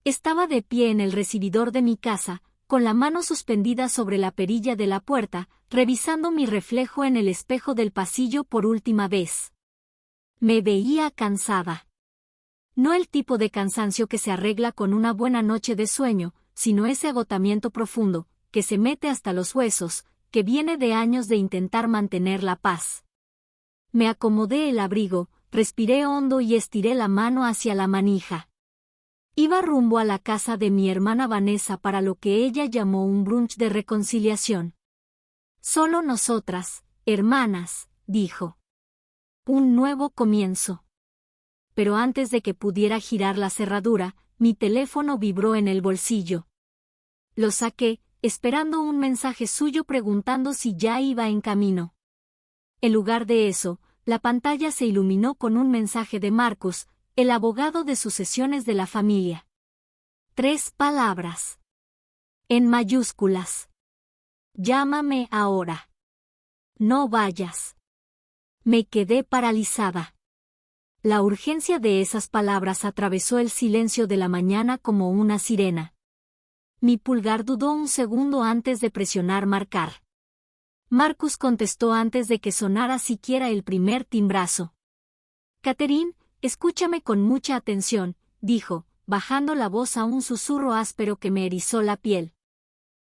Estaba de pie en el recibidor de mi casa, con la mano suspendida sobre la perilla de la puerta, revisando mi reflejo en el espejo del pasillo por última vez. Me veía cansada. No el tipo de cansancio que se arregla con una buena noche de sueño, sino ese agotamiento profundo, que se mete hasta los huesos, que viene de años de intentar mantener la paz. Me acomodé el abrigo, respiré hondo y estiré la mano hacia la manija. Iba rumbo a la casa de mi hermana Vanessa para lo que ella llamó un brunch de reconciliación. Solo nosotras, hermanas, dijo. Un nuevo comienzo. Pero antes de que pudiera girar la cerradura, mi teléfono vibró en el bolsillo. Lo saqué, esperando un mensaje suyo preguntando si ya iba en camino. En lugar de eso, la pantalla se iluminó con un mensaje de Marcus, el abogado de sucesiones de la familia. 3 palabras. En mayúsculas. Llámame ahora. No vayas. Me quedé paralizada. La urgencia de esas palabras atravesó el silencio de la mañana como una sirena. Mi pulgar dudó un segundo antes de presionar marcar. Marcus contestó antes de que sonara siquiera el primer timbrazo. Catherine, escúchame con mucha atención, dijo, bajando la voz a un susurro áspero que me erizó la piel.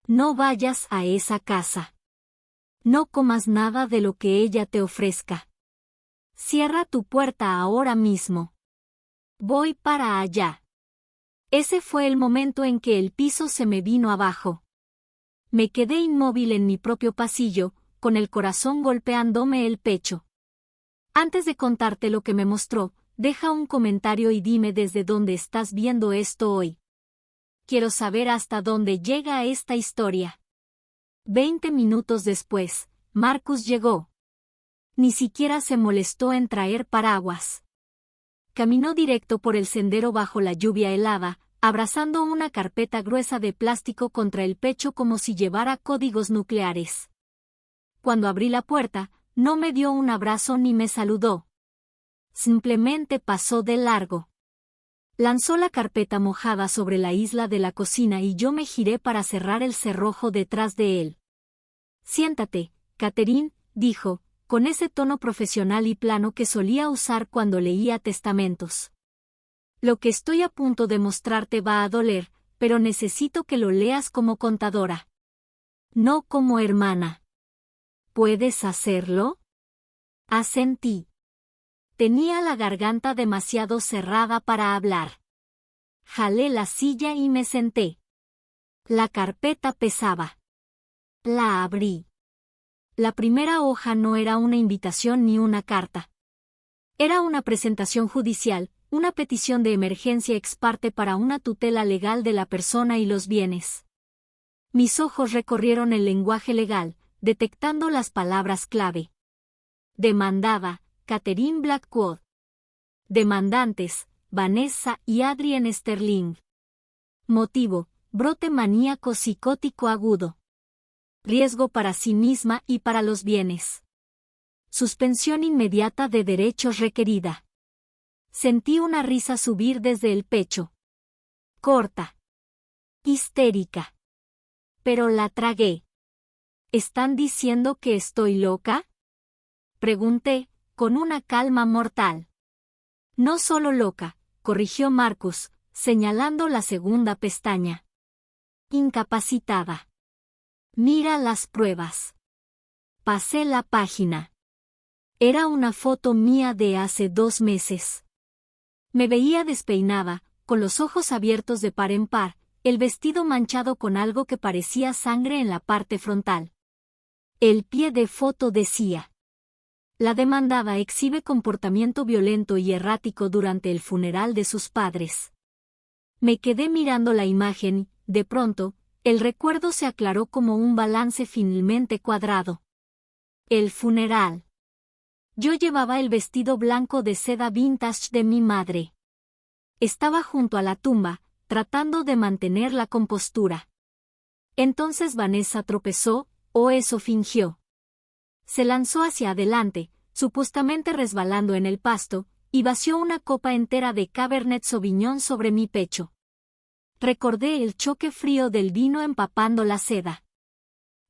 No vayas a esa casa. No comas nada de lo que ella te ofrezca. Cierra tu puerta ahora mismo. Voy para allá. Ese fue el momento en que el piso se me vino abajo. Me quedé inmóvil en mi propio pasillo, con el corazón golpeándome el pecho. Antes de contarte lo que me mostró, deja un comentario y dime desde dónde estás viendo esto hoy. Quiero saber hasta dónde llega esta historia. 20 minutos después, Marcus llegó. Ni siquiera se molestó en traer paraguas. Caminó directo por el sendero bajo la lluvia helada, abrazando una carpeta gruesa de plástico contra el pecho como si llevara códigos nucleares. Cuando abrí la puerta, no me dio un abrazo ni me saludó. Simplemente pasó de largo. Lanzó la carpeta mojada sobre la isla de la cocina y yo me giré para cerrar el cerrojo detrás de él. Siéntate, Catherine, dijo, con ese tono profesional y plano que solía usar cuando leía testamentos. Lo que estoy a punto de mostrarte va a doler, pero necesito que lo leas como contadora. No como hermana. ¿Puedes hacerlo? Asentí. Tenía la garganta demasiado cerrada para hablar. Jalé la silla y me senté. La carpeta pesaba. La abrí. La primera hoja no era una invitación ni una carta. Era una presentación judicial, una petición de emergencia ex parte para una tutela legal de la persona y los bienes. Mis ojos recorrieron el lenguaje legal, detectando las palabras clave. Demandada, Catherine Blackwood. Demandantes, Vanessa y Adrienne Sterling. Motivo, brote maníaco psicótico agudo. Riesgo para sí misma y para los bienes. Suspensión inmediata de derechos requerida. Sentí una risa subir desde el pecho. Corta. Histérica. Pero la tragué. ¿Están diciendo que estoy loca? Pregunté, con una calma mortal. No solo loca, corrigió Marcus, señalando la segunda pestaña. Incapacitada. Mira las pruebas. Pasé la página. Era una foto mía de hace 2 meses. Me veía despeinada, con los ojos abiertos de par en par, el vestido manchado con algo que parecía sangre en la parte frontal. El pie de foto decía: la demandada exhibe comportamiento violento y errático durante el funeral de sus padres. Me quedé mirando la imagen y, de pronto, el recuerdo se aclaró como un balance finalmente cuadrado. El funeral. Yo llevaba el vestido blanco de seda vintage de mi madre. Estaba junto a la tumba, tratando de mantener la compostura. Entonces Vanessa tropezó, o eso fingió. Se lanzó hacia adelante, supuestamente resbalando en el pasto, y vació una copa entera de Cabernet Sauvignon sobre mi pecho. Recordé el choque frío del vino empapando la seda.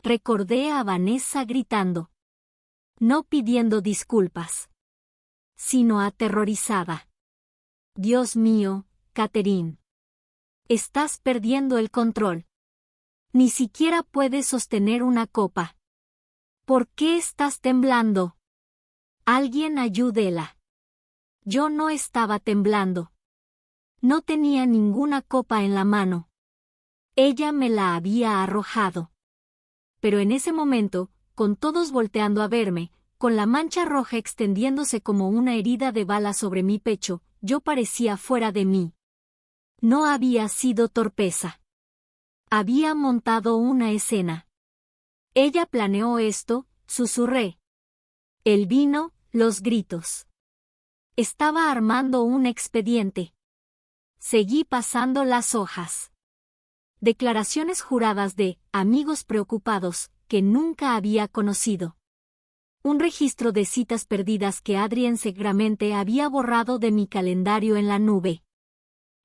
Recordé a Vanessa gritando. No pidiendo disculpas, sino aterrorizada. Dios mío, Catherine. Estás perdiendo el control. Ni siquiera puedes sostener una copa. ¿Por qué estás temblando? Alguien ayúdela. Yo no estaba temblando. No tenía ninguna copa en la mano. Ella me la había arrojado. Pero en ese momento, con todos volteando a verme, con la mancha roja extendiéndose como una herida de bala sobre mi pecho, yo parecía fuera de mí. No había sido torpeza. Había montado una escena. Ella planeó esto, susurré. El vino, los gritos. Estaba armando un expediente. Seguí pasando las hojas. Declaraciones juradas de amigos preocupados que nunca había conocido. Un registro de citas perdidas que Adrien seguramente había borrado de mi calendario en la nube.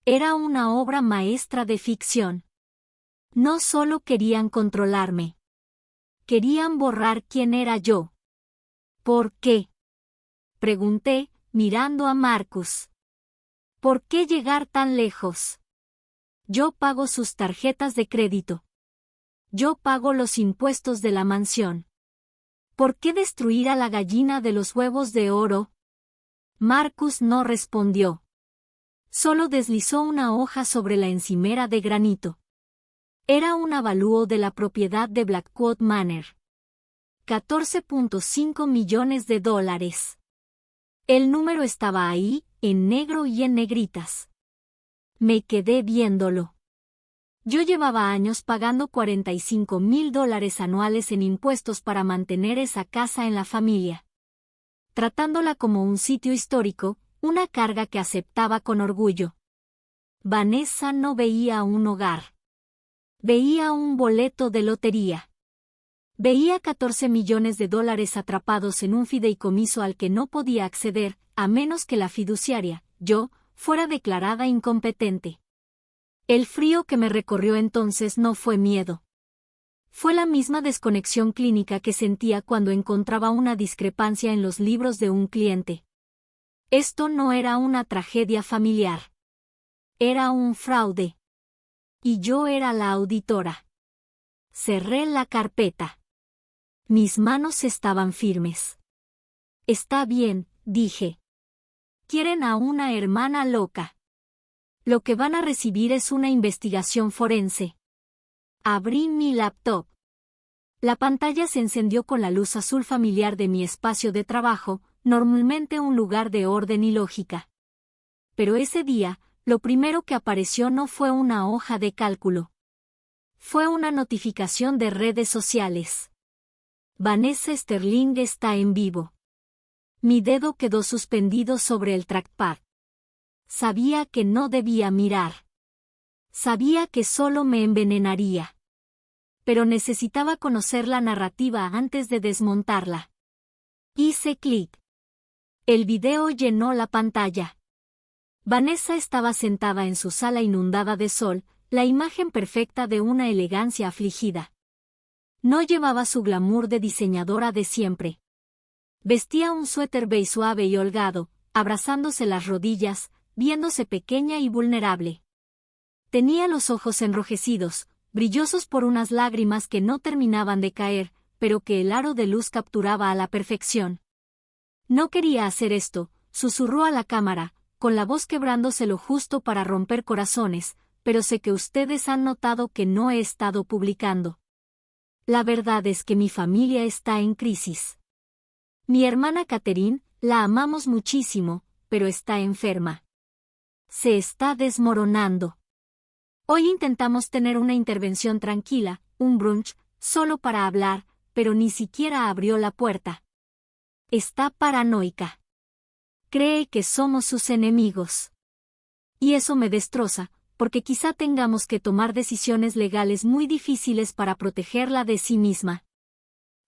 Era una obra maestra de ficción. No solo querían controlarme. Querían borrar quién era yo. ¿Por qué? Pregunté, mirando a Marcus. ¿Por qué llegar tan lejos? Yo pago sus tarjetas de crédito. Yo pago los impuestos de la mansión. ¿Por qué destruir a la gallina de los huevos de oro? Marcus no respondió. Solo deslizó una hoja sobre la encimera de granito. Era un avalúo de la propiedad de Blackwood Manor. $14.5 millones. El número estaba ahí, en negro y en negritas. Me quedé viéndolo. Yo llevaba años pagando $45,000 anuales en impuestos para mantener esa casa en la familia. Tratándola como un sitio histórico, una carga que aceptaba con orgullo. Vanessa no veía un hogar. Veía un boleto de lotería. Veía $14 millones atrapados en un fideicomiso al que no podía acceder, a menos que la fiduciaria, yo, fuera declarada incompetente. El frío que me recorrió entonces no fue miedo. Fue la misma desconexión clínica que sentía cuando encontraba una discrepancia en los libros de un cliente. Esto no era una tragedia familiar. Era un fraude. Y yo era la auditora. Cerré la carpeta. Mis manos estaban firmes. Está bien, dije. Quieren a una hermana loca. Lo que van a recibir es una investigación forense. Abrí mi laptop. La pantalla se encendió con la luz azul familiar de mi espacio de trabajo, normalmente un lugar de orden y lógica. Pero ese día, lo primero que apareció no fue una hoja de cálculo. Fue una notificación de redes sociales. Vanessa Sterling está en vivo. Mi dedo quedó suspendido sobre el trackpad. Sabía que no debía mirar. Sabía que solo me envenenaría. Pero necesitaba conocer la narrativa antes de desmontarla. Hice clic. El video llenó la pantalla. Vanessa estaba sentada en su sala inundada de sol, la imagen perfecta de una elegancia afligida. No llevaba su glamour de diseñadora de siempre. Vestía un suéter beige suave y holgado, abrazándose las rodillas, viéndose pequeña y vulnerable. Tenía los ojos enrojecidos, brillosos por unas lágrimas que no terminaban de caer, pero que el aro de luz capturaba a la perfección. No quería hacer esto, susurró a la cámara, con la voz quebrándose lo justo para romper corazones, pero sé que ustedes han notado que no he estado publicando. La verdad es que mi familia está en crisis. Mi hermana Catherine, la amamos muchísimo, pero está enferma. Se está desmoronando. Hoy intentamos tener una intervención tranquila, un brunch, solo para hablar, pero ni siquiera abrió la puerta. Está paranoica. Cree que somos sus enemigos. Y eso me destroza, porque quizá tengamos que tomar decisiones legales muy difíciles para protegerla de sí misma.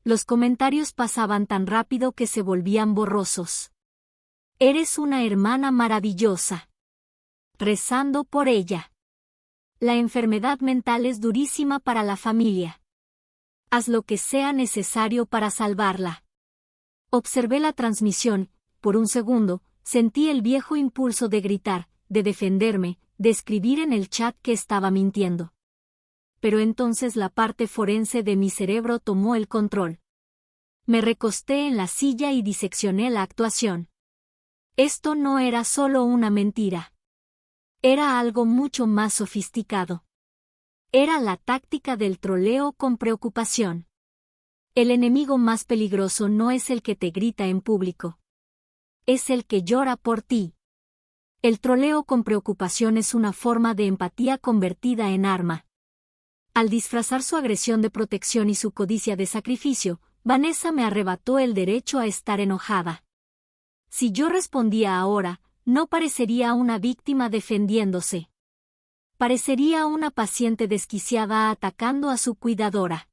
Los comentarios pasaban tan rápido que se volvían borrosos. Eres una hermana maravillosa. Rezando por ella. La enfermedad mental es durísima para la familia. Haz lo que sea necesario para salvarla. Observé la transmisión. Por un segundo, sentí el viejo impulso de gritar, de defenderme, de escribir en el chat que estaba mintiendo. Pero entonces la parte forense de mi cerebro tomó el control. Me recosté en la silla y diseccioné la actuación. Esto no era solo una mentira. Era algo mucho más sofisticado. Era la táctica del troleo con preocupación. El enemigo más peligroso no es el que te grita en público. Es el que llora por ti. El troleo con preocupación es una forma de empatía convertida en arma. Al disfrazar su agresión de protección y su codicia de sacrificio, Vanessa me arrebató el derecho a estar enojada. Si yo respondía ahora, no parecería una víctima defendiéndose. Parecería una paciente desquiciada atacando a su cuidadora.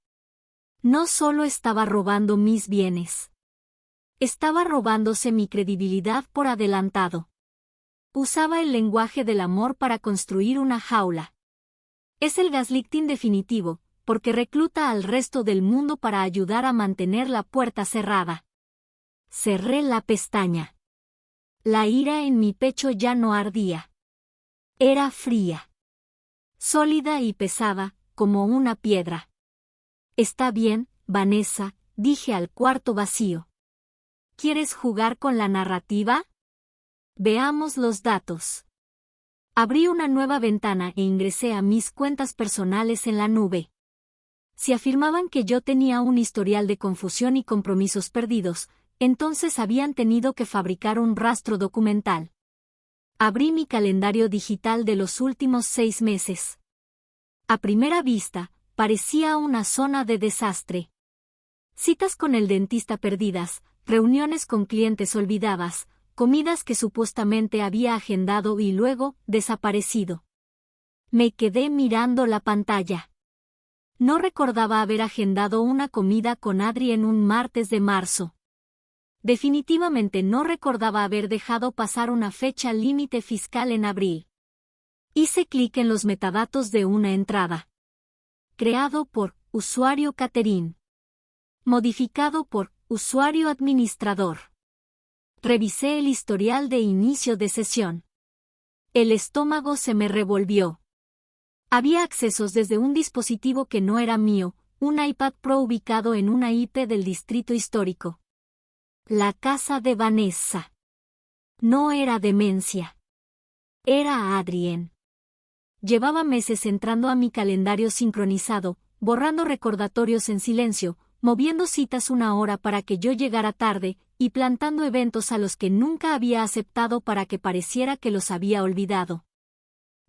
No solo estaba robando mis bienes. Estaba robándose mi credibilidad por adelantado. Usaba el lenguaje del amor para construir una jaula. Es el gaslighting definitivo, porque recluta al resto del mundo para ayudar a mantener la puerta cerrada. Cerré la pestaña. La ira en mi pecho ya no ardía. Era fría. Sólida y pesada, como una piedra. Está bien, Vanessa, dije al cuarto vacío. ¿Quieres jugar con la narrativa? Veamos los datos. Abrí una nueva ventana e ingresé a mis cuentas personales en la nube. Si afirmaban que yo tenía un historial de confusión y compromisos perdidos, entonces habían tenido que fabricar un rastro documental. Abrí mi calendario digital de los últimos 6 meses. A primera vista, parecía una zona de desastre. Citas con el dentista perdidas, reuniones con clientes olvidadas, comidas que supuestamente había agendado y luego desaparecido. Me quedé mirando la pantalla. No recordaba haber agendado una comida con Adri en un martes de marzo. Definitivamente no recordaba haber dejado pasar una fecha límite fiscal en abril. Hice clic en los metadatos de una entrada. Creado por usuario Catherine. Modificado por usuario administrador. Revisé el historial de inicio de sesión. El estómago se me revolvió. Había accesos desde un dispositivo que no era mío, un iPad Pro ubicado en una IP del distrito histórico. La casa de Vanessa. No era demencia. Era Adrien. Llevaba meses entrando a mi calendario sincronizado, borrando recordatorios en silencio, moviendo citas una hora para que yo llegara tarde, y plantando eventos a los que nunca había aceptado para que pareciera que los había olvidado.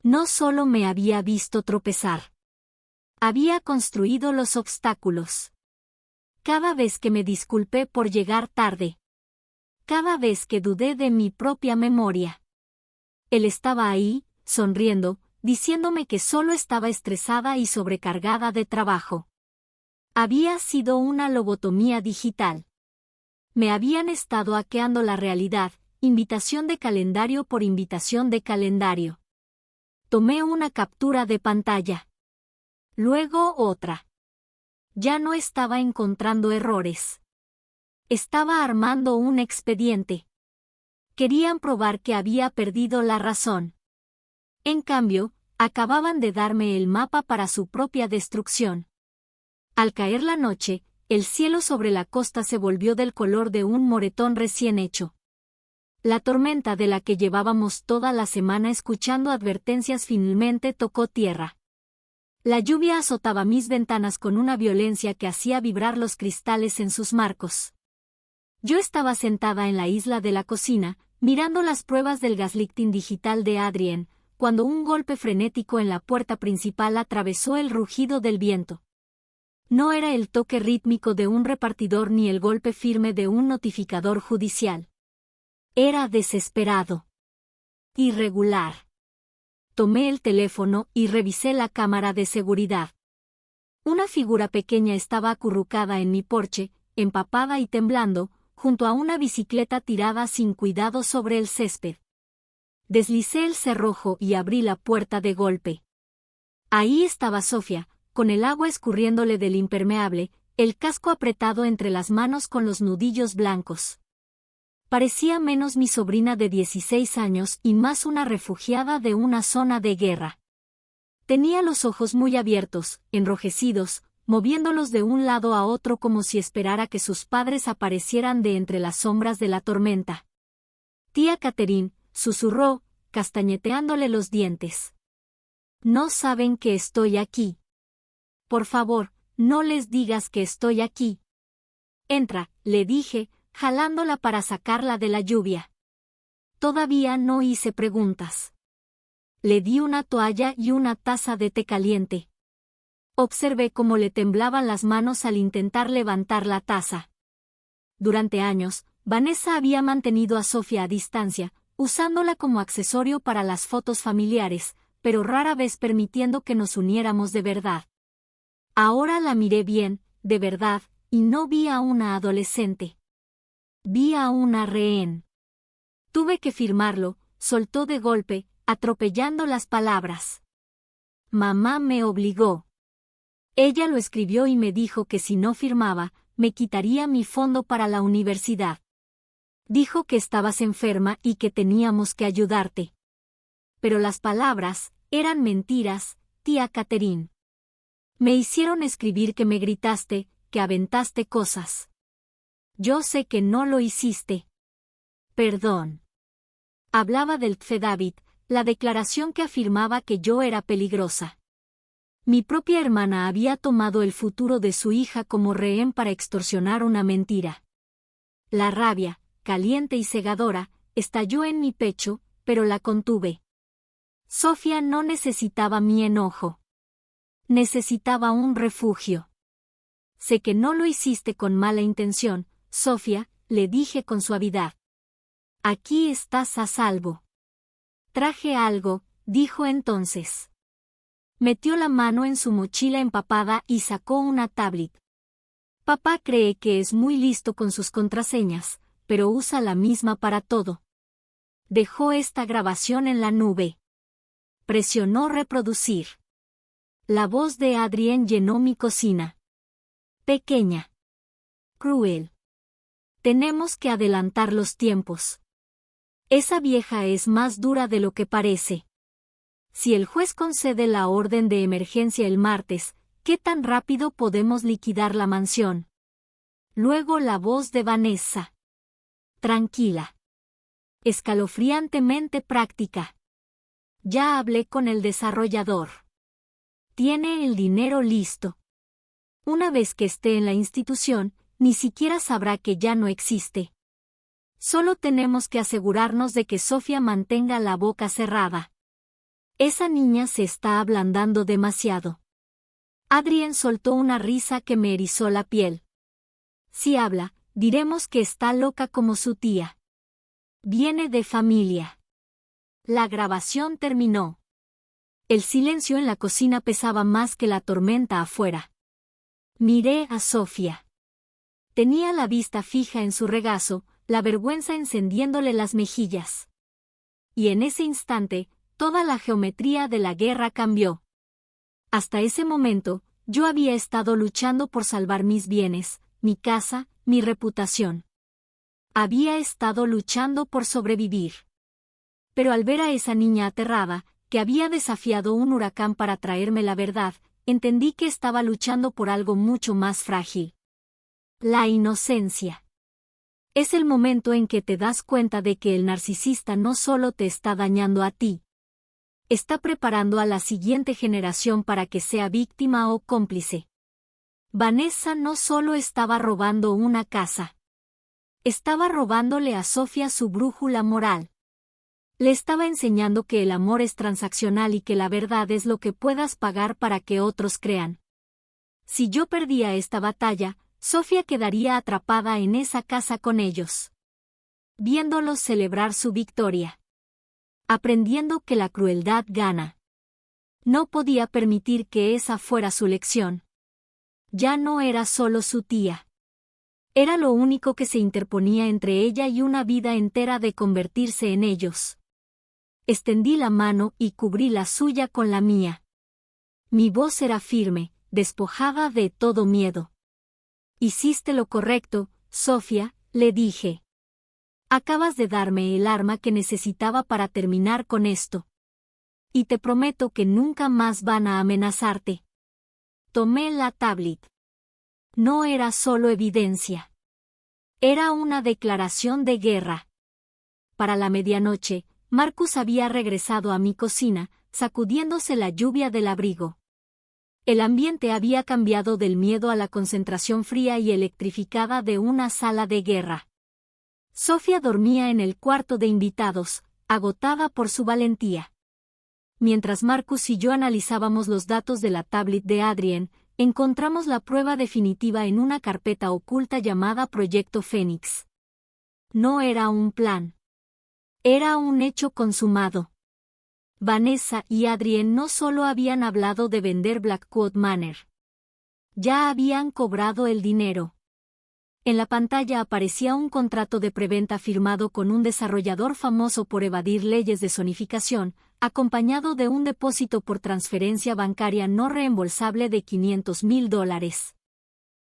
No solo me había visto tropezar. Había construido los obstáculos. Cada vez que me disculpé por llegar tarde. Cada vez que dudé de mi propia memoria. Él estaba ahí, sonriendo, diciéndome que solo estaba estresada y sobrecargada de trabajo. Había sido una lobotomía digital. Me habían estado hackeando la realidad, invitación de calendario por invitación de calendario. Tomé una captura de pantalla. Luego otra. Ya no estaba encontrando errores. Estaba armando un expediente. Querían probar que había perdido la razón. En cambio, acababan de darme el mapa para su propia destrucción. Al caer la noche, el cielo sobre la costa se volvió del color de un moretón recién hecho. La tormenta de la que llevábamos toda la semana escuchando advertencias finalmente tocó tierra. La lluvia azotaba mis ventanas con una violencia que hacía vibrar los cristales en sus marcos. Yo estaba sentada en la isla de la cocina, mirando las pruebas del gaslighting digital de Adrien, cuando un golpe frenético en la puerta principal atravesó el rugido del viento. No era el toque rítmico de un repartidor ni el golpe firme de un notificador judicial. Era desesperado. Irregular. Tomé el teléfono y revisé la cámara de seguridad. Una figura pequeña estaba acurrucada en mi porche, empapada y temblando, junto a una bicicleta tirada sin cuidado sobre el césped. Deslicé el cerrojo y abrí la puerta de golpe. Ahí estaba Sofía, con el agua escurriéndole del impermeable, el casco apretado entre las manos con los nudillos blancos. Parecía menos mi sobrina de 16 años y más una refugiada de una zona de guerra. Tenía los ojos muy abiertos, enrojecidos, moviéndolos de un lado a otro como si esperara que sus padres aparecieran de entre las sombras de la tormenta. Tía Catherine, susurró, castañeteándole los dientes. No saben que estoy aquí. Por favor, no les digas que estoy aquí. Entra, le dije, jalándola para sacarla de la lluvia. Todavía no hice preguntas. Le di una toalla y una taza de té caliente. Observé cómo le temblaban las manos al intentar levantar la taza. Durante años, Vanessa había mantenido a Sofía a distancia, usándola como accesorio para las fotos familiares, pero rara vez permitiendo que nos uniéramos de verdad. Ahora la miré bien, de verdad, y no vi a una adolescente. Vi a una rehén. Tuve que firmarlo, soltó de golpe, atropellando las palabras. Mamá me obligó. Ella lo escribió y me dijo que si no firmaba, me quitaría mi fondo para la universidad. Dijo que estabas enferma y que teníamos que ayudarte. Pero las palabras eran mentiras, tía Catherine. Me hicieron escribir que me gritaste, que aventaste cosas. Yo sé que no lo hiciste. Perdón. Hablaba del affidavit, la declaración que afirmaba que yo era peligrosa. Mi propia hermana había tomado el futuro de su hija como rehén para extorsionar una mentira. La rabia, caliente y cegadora, estalló en mi pecho, pero la contuve. Sofía no necesitaba mi enojo. Necesitaba un refugio. Sé que no lo hiciste con mala intención, Sofía, le dije con suavidad. Aquí estás a salvo. Traje algo, dijo entonces. Metió la mano en su mochila empapada y sacó una tablet. Papá cree que es muy listo con sus contraseñas, pero usa la misma para todo. Dejó esta grabación en la nube. Presionó reproducir. La voz de Adrien llenó mi cocina. Pequeña. Cruel. Tenemos que adelantar los tiempos. Esa vieja es más dura de lo que parece. Si el juez concede la orden de emergencia el martes, ¿qué tan rápido podemos liquidar la mansión? Luego la voz de Vanessa. Tranquila. Escalofriantemente práctica. Ya hablé con el desarrollador. Tiene el dinero listo. Una vez que esté en la institución, ni siquiera sabrá que ya no existe. Solo tenemos que asegurarnos de que Sofía mantenga la boca cerrada. Esa niña se está ablandando demasiado. Adrien soltó una risa que me erizó la piel. Si habla, diremos que está loca como su tía. Viene de familia. La grabación terminó. El silencio en la cocina pesaba más que la tormenta afuera. Miré a Sofía. Tenía la vista fija en su regazo, la vergüenza encendiéndole las mejillas. Y en ese instante, toda la geometría de la guerra cambió. Hasta ese momento, yo había estado luchando por salvar mis bienes, mi casa, mi reputación. Había estado luchando por sobrevivir. Pero al ver a esa niña aterrada, que había desafiado un huracán para traerme la verdad, entendí que estaba luchando por algo mucho más frágil. La inocencia. Es el momento en que te das cuenta de que el narcisista no solo te está dañando a ti. Está preparando a la siguiente generación para que sea víctima o cómplice. Vanessa no solo estaba robando una casa. Estaba robándole a Sofía su brújula moral. Le estaba enseñando que el amor es transaccional y que la verdad es lo que puedas pagar para que otros crean. Si yo perdía esta batalla, Sofía quedaría atrapada en esa casa con ellos. Viéndolos celebrar su victoria. Aprendiendo que la crueldad gana. No podía permitir que esa fuera su lección. Ya no era solo su tía. Era lo único que se interponía entre ella y una vida entera de convertirse en ellos. Extendí la mano y cubrí la suya con la mía. Mi voz era firme, despojada de todo miedo. Hiciste lo correcto, Sofía, le dije. Acabas de darme el arma que necesitaba para terminar con esto. Y te prometo que nunca más van a amenazarte. Tomé la tablet. No era solo evidencia. Era una declaración de guerra. Para la medianoche, Marcus había regresado a mi cocina, sacudiéndose la lluvia del abrigo. El ambiente había cambiado del miedo a la concentración fría y electrificada de una sala de guerra. Sofía dormía en el cuarto de invitados, agotada por su valentía. Mientras Marcus y yo analizábamos los datos de la tablet de Adrien, encontramos la prueba definitiva en una carpeta oculta llamada Proyecto Fénix. No era un plan. Era un hecho consumado. Vanessa y Adrien no solo habían hablado de vender Blackwood Manor. Ya habían cobrado el dinero. En la pantalla aparecía un contrato de preventa firmado con un desarrollador famoso por evadir leyes de zonificación, acompañado de un depósito por transferencia bancaria no reembolsable de $500,000.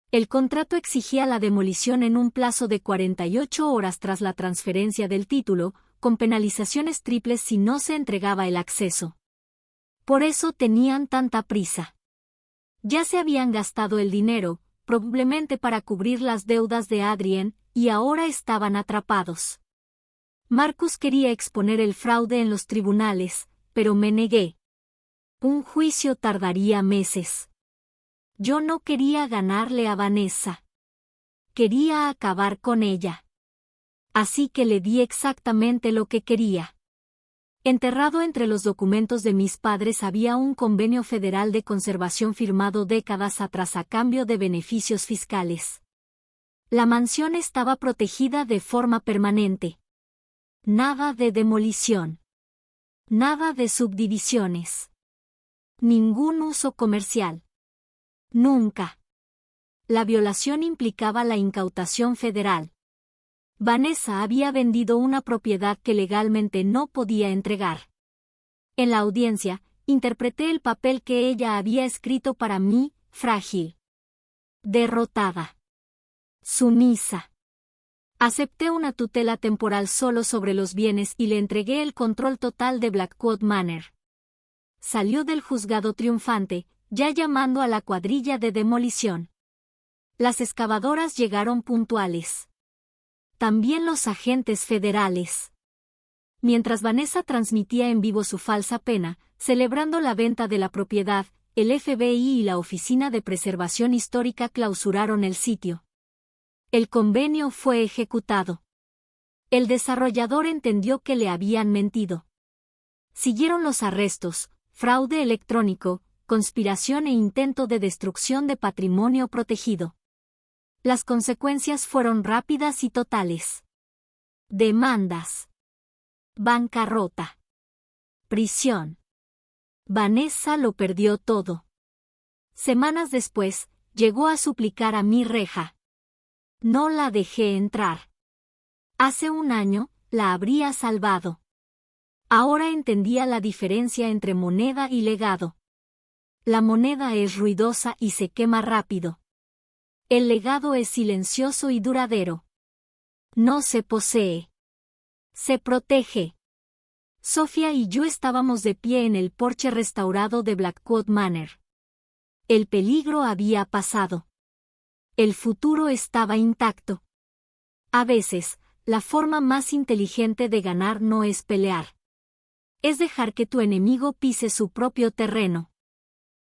El contrato exigía la demolición en un plazo de 48 horas tras la transferencia del título, con penalizaciones triples si no se entregaba el acceso. Por eso tenían tanta prisa. Ya se habían gastado el dinero, probablemente para cubrir las deudas de Adrien, y ahora estaban atrapados. Marcus quería exponer el fraude en los tribunales, pero me negué. Un juicio tardaría meses. Yo no quería ganarle a Vanessa. Quería acabar con ella. Así que le di exactamente lo que quería. Enterrado entre los documentos de mis padres había un convenio federal de conservación firmado décadas atrás a cambio de beneficios fiscales. La mansión estaba protegida de forma permanente. Nada de demolición. Nada de subdivisiones. Ningún uso comercial. Nunca. La violación implicaba la incautación federal. Vanessa había vendido una propiedad que legalmente no podía entregar. En la audiencia, interpreté el papel que ella había escrito para mí, frágil. Derrotada. Sumisa. Acepté una tutela temporal solo sobre los bienes y le entregué el control total de Blackwood Manor. Salió del juzgado triunfante, ya llamando a la cuadrilla de demolición. Las excavadoras llegaron puntuales. También los agentes federales. Mientras Vanessa transmitía en vivo su falsa pena, celebrando la venta de la propiedad, el FBI y la Oficina de Preservación Histórica clausuraron el sitio. El convenio fue ejecutado. El desarrollador entendió que le habían mentido. Siguieron los arrestos, fraude electrónico, conspiración e intento de destrucción de patrimonio protegido. Las consecuencias fueron rápidas y totales. Demandas. Bancarrota. Prisión. Vanessa lo perdió todo. Semanas después, llegó a suplicar a mi reja. No la dejé entrar. Hace un año, la habría salvado. Ahora entendía la diferencia entre moneda y legado. La moneda es ruidosa y se quema rápido. El legado es silencioso y duradero. No se posee. Se protege. Sofía y yo estábamos de pie en el porche restaurado de Blackwood Manor. El peligro había pasado. El futuro estaba intacto. A veces, la forma más inteligente de ganar no es pelear. Es dejar que tu enemigo pise su propio terreno.